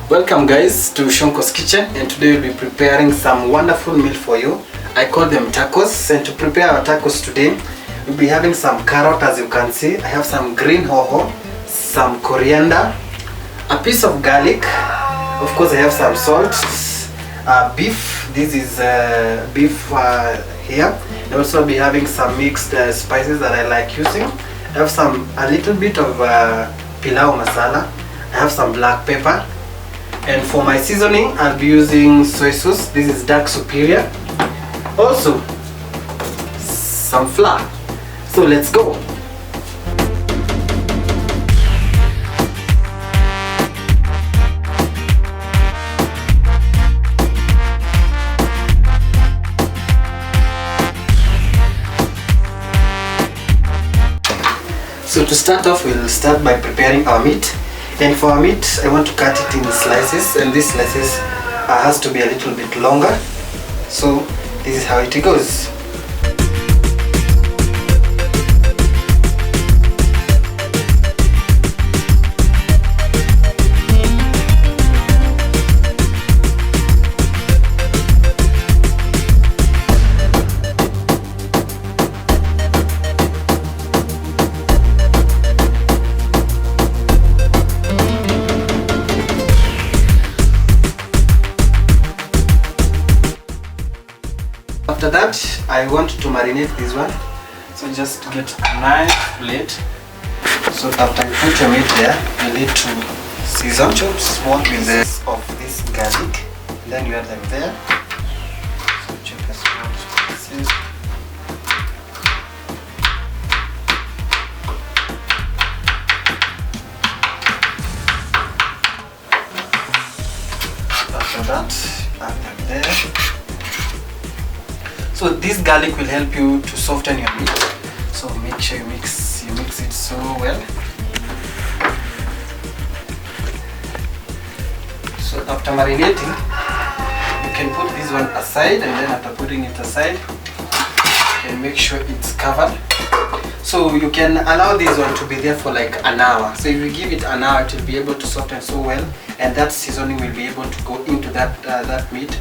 Welcome guys to Shonko's kitchen, and today we'll be preparing some wonderful meal for you. I call them tacos, and to prepare our tacos today we'll be having some carrot. As you can see, I have some green hoho, some coriander, a piece of garlic, of course I have some salt, beef. This is beef here. I also be having some mixed spices that I like using. I have a little bit of pilau masala. I have some black pepper. And for my seasoning, I'll be using soy sauce. This is dark superior. Also, some flour. So let's go. So to start off, we'll start by preparing our meat. And for our meat, I want to cut it in slices, and these slices has to be a little bit longer. So this is how it goes. After that, I want to marinate this one. So just get a nice plate. So after you put your meat there, you need to season small pieces of this garlic. Then you add them there. So chop a small pieces. After that, add them there. So this garlic will help you to soften your meat. So make sure you mix it so well. So after marinating, you can put this one aside, and then after putting it aside, you can make sure it's covered. So you can allow this one to be there for like an hour. So if you give it an hour, it will be able to soften so well, and that seasoning will be able to go into that meat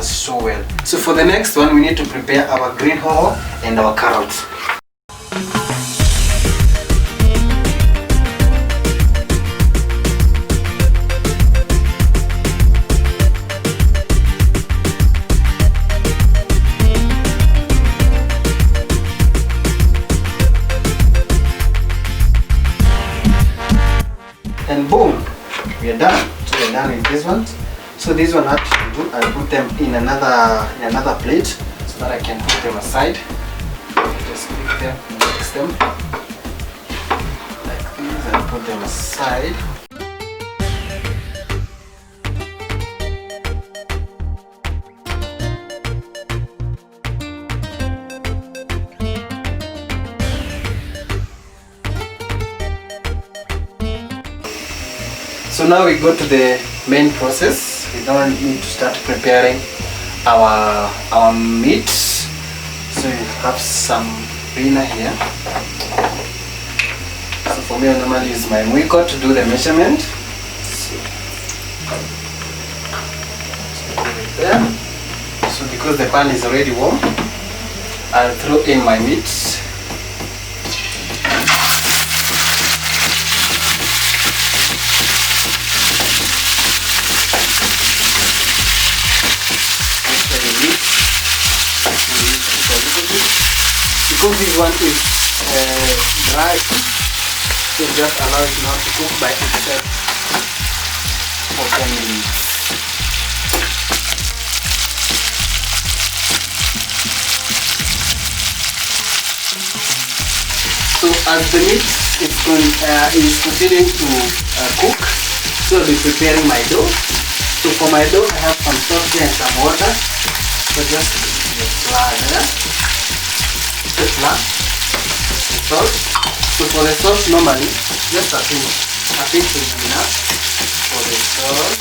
so well. So for the next one, we need to prepare our green hoho and our carrots. And boom, we are done. So we are done with this one. So this one, actually, I'll put them in another plate so that I can put them aside. Just pick them, mix them like this, and put them aside. So now we go to the main process. We don't need to start preparing our meat. So you have some pinner here. So for me, I normally use my mwiko to do the measurement. So put it there. So because the pan is already warm, I'll throw in my meat. Because this one is dry, so just allow it now to cook by itself for 10 minutes. So as the meat is continuing to cook, so I'll be preparing my dough. So for my dough, I have some salt here and some water. So just put the flour there. The flour, the salt. So for the salt, normally just a pinch will be enough for the salt.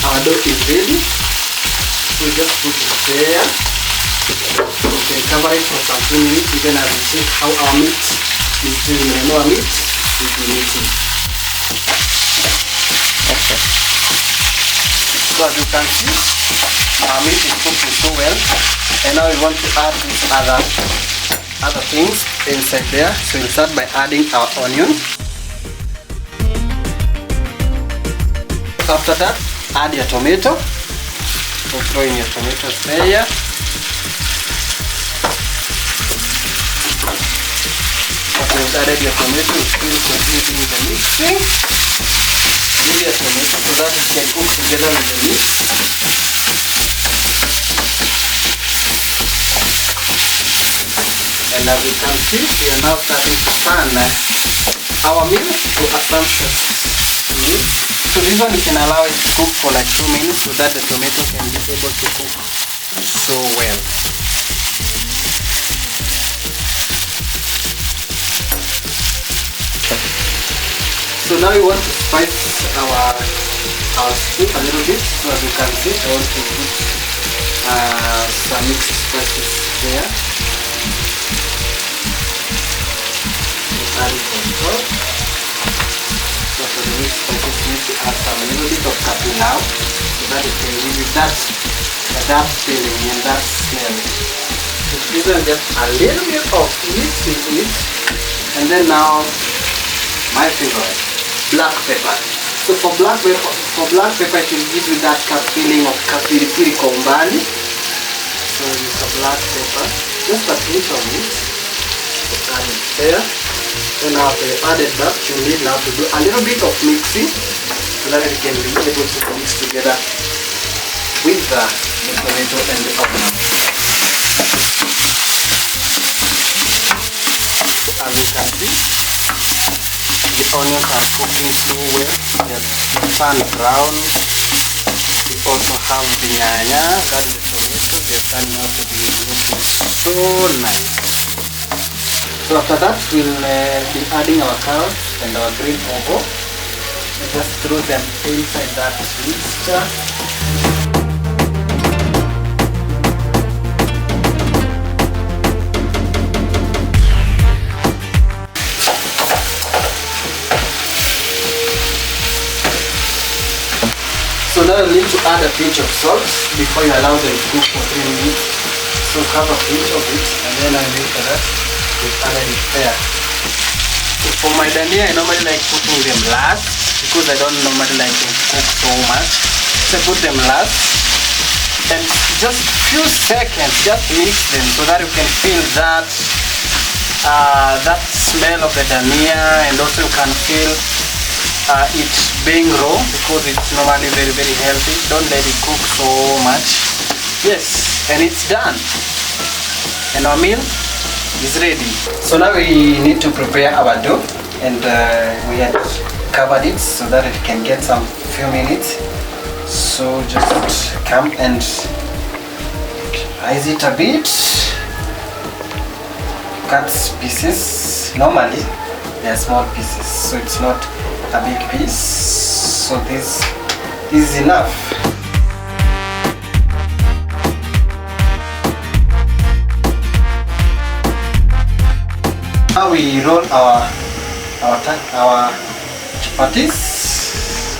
Our dough is ready. So just put it there. You can cover it for some few minutes, even as we check how our meat is doing. I know our meat is eating. Okay. So as you can see, our meat is cooking so well, and now we want to add these other things inside there. So we'll start by adding our onion. After that, add your tomato. So throw in your tomatoes there. After you've added your tomato, still completing the mixing. Give your tomato so that it can cook together with the meat. And as you can see, we are now starting to turn our meat to a sunset. So this one you can allow it to cook for like 2 minutes so that the tomato can be able to cook so well. So now we want to spice our soup a little bit. So as you can see, I want to put some mixed spices there. Add it on top. So for the mixed spices, we need to add a little bit of capilao so that it can give you that feeling and that smell. So even just a little bit of meat in it, and then now my favorite, black pepper. So for black pepper, it will give you that feeling of kapiripiri kombali. So use a black pepper, just a pinch of it. Add it there. So now after you added that, you need now to do a little bit of mixing so that it can be able to mix together with the tomato and the onion. So as you can see, the onions are cooking so well. They have turned brown. We also have the nyanya, that is the tomato. They are turning out to be looking so nice. So after that, we'll be adding our carrots and our green pepper. We just throw them inside that mixture. So now you need to add a pinch of salt before you allow them to cook for 3 minutes. So have a pinch of it, and then after that, we've added it there. So for my dania, I normally like putting them last because I don't normally like them to cook so much. So I put them last, and just few seconds, just mix them so that you can feel that that smell of the dania, and also you can feel it being raw because it's normally very healthy. Don't let it cook so much. Yes, and it's done, and our meal is ready. So now we need to prepare our dough, and we had covered it so that it can get some few minutes. So just come and rise it a bit. Cut pieces. Normally they are small pieces, so it's not a big piece. So this is enough. Now we roll our chapatis,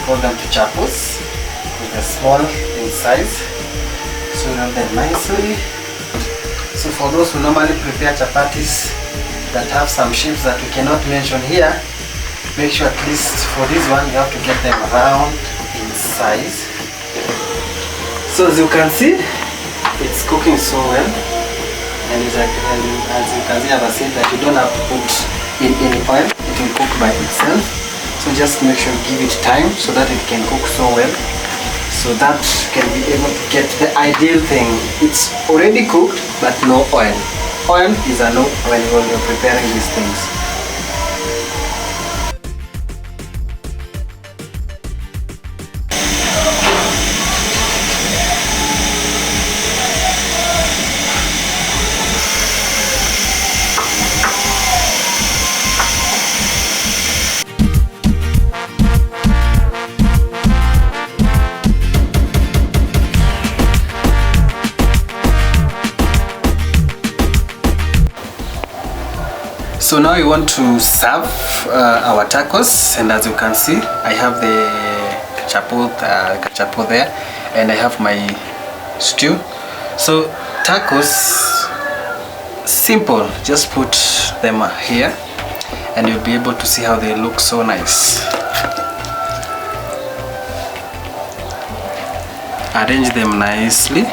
call them chapus, with a small in size. So roll them nicely. So for those who normally prepare chapatis that have some shapes that we cannot mention here, make sure at least for this one you have to get them round in size. So as you can see, it's cooking so well. And as you can see, I've said that you don't have to put in any oil, it will cook by itself. So just make sure you give it time so that it can cook so well, so that can be able to get the ideal thing. It's already cooked but no oil. Oil is a no when you're preparing these things. So now we want to serve our tacos, and as you can see, I have the cachapo there, and I have my stew. So tacos, simple, just put them here and you'll be able to see how they look so nice. Arrange them nicely.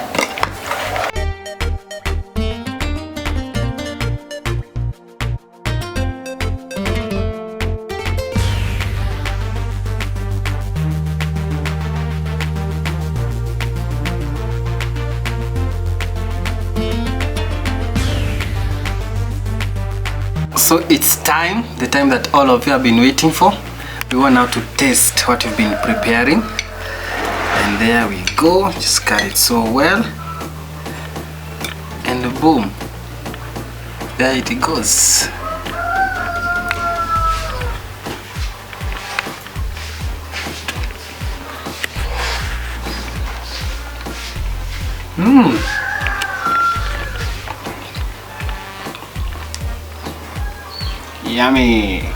So it's time, the time that all of you have been waiting for. We want now to taste what you've been preparing. And there we go, just cut it so well. And boom, there it goes. Yummy.